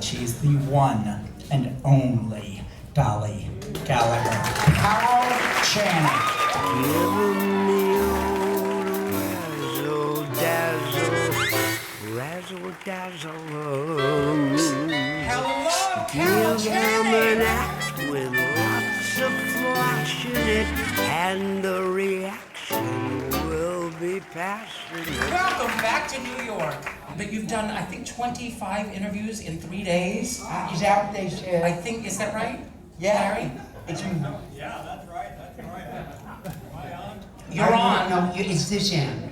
She's the one and only Dolly Gallagher. Carol Channing. Razzle dazzle. Hello, Carol Channing. An act with lots of flash in it, and the reaction will be passionate. Welcome back to New York. But you've done, I think, 25 interviews in 3 days. Is that what they said? I think, is that right? Yeah. Larry? It's you. Yeah, that's right. Am I on? You're on. No, it's this end.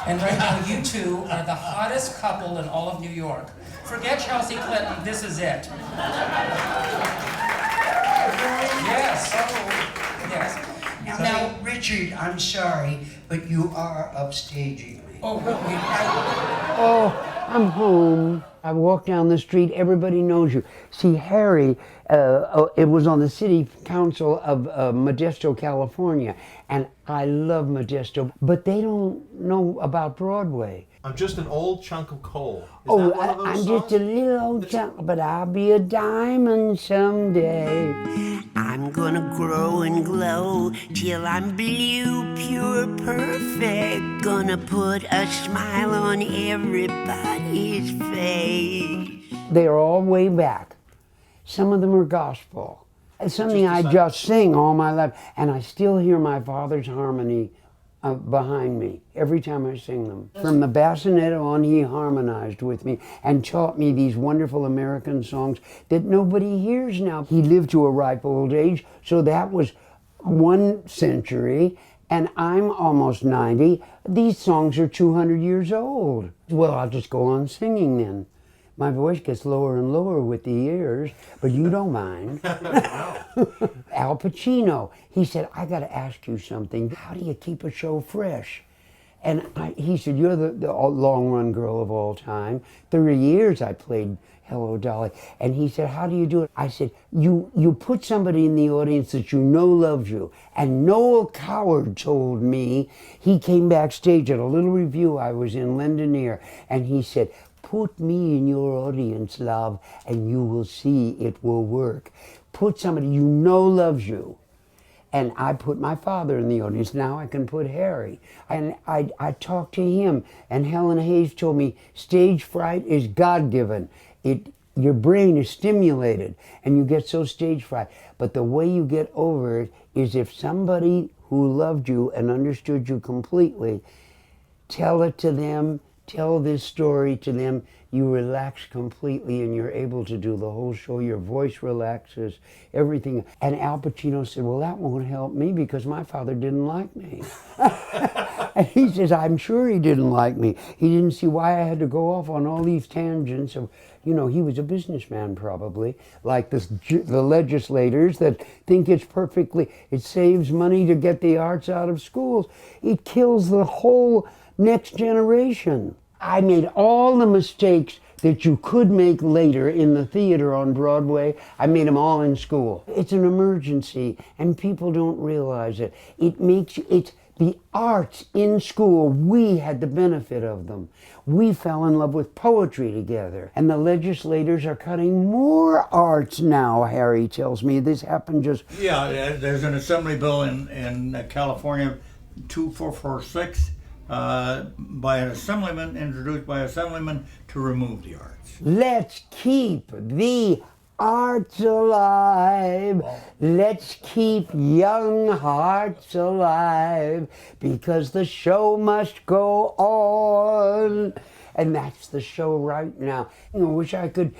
And right now, you two are the hottest couple in all of New York. Forget Chelsea Clinton, this is it. Yes. Yes. Now, Richard, I'm sorry, but you are upstaging me. Oh, Oh, I'm home. I walk down the street, everybody knows you. See, Harry, it was on the city council of Modesto, California, and I love Modesto, but they don't know about Broadway. I'm just an old chunk of coal. Is Oh, that one of those I'm songs? just a little old chunk, but I'll be a diamond someday. I'm gonna grow and glow till I'm blue, pure, perfect. Gonna put a smile on everybody's face. They're all way back. Some of them are gospel. It's something I just sing all my life, and I still hear my father's harmony behind me every time I sing them. From the bassinet on, he harmonized with me and taught me these wonderful American songs that nobody hears now. He lived to a ripe old age, so that was 1 century, and I'm almost 90. These songs are 200 years old. Well, I'll just go on singing then. My voice gets lower and lower with the years, but you don't mind. Al Pacino, he said, I got to ask you something. How do you keep a show fresh? And he said, you're the long-run girl of all time. 30 years I played Hello, Dolly. And he said, how do you do it? I said, you put somebody in the audience that you know loves you. And Noel Coward told me, he came backstage at a little review I was in, Londonere, and he said, put me in your audience, love, and you will see it will work. Put somebody you know loves you. And I put my father in the audience. Now I can put Harry. And I talked to him, and Helen Hayes told me stage fright is God-given. Your brain is stimulated, and you get so stage fright. But the way you get over it is if somebody who loved you and understood you completely, tell it to them, tell this story to them, you relax completely and you're able to do the whole show. Your voice relaxes, everything. And Al Pacino said, well, that won't help me because my father didn't like me. And he says, I'm sure he didn't like me. He didn't see why I had to go off on all these tangents of, he was a businessman probably, like the legislators that think it saves money to get the arts out of schools. It kills the whole next generation. I made all the mistakes that you could make later in the theater on Broadway. I made them all in school. It's an emergency, and people don't realize it. It's the arts in school. We had the benefit of them. We fell in love with poetry together, and the legislators are cutting more arts now, Harry tells me. This happened just... Yeah, there's an assembly bill in California, 2446, by an assemblyman, introduced by assemblyman, to remove the arts. Let's keep the arts alive. Let's keep young hearts alive because the show must go on. And that's the show right now. I wish I could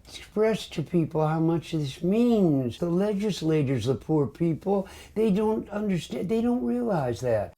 express to people how much this means. The legislators, the poor people, they don't understand, they don't realize that.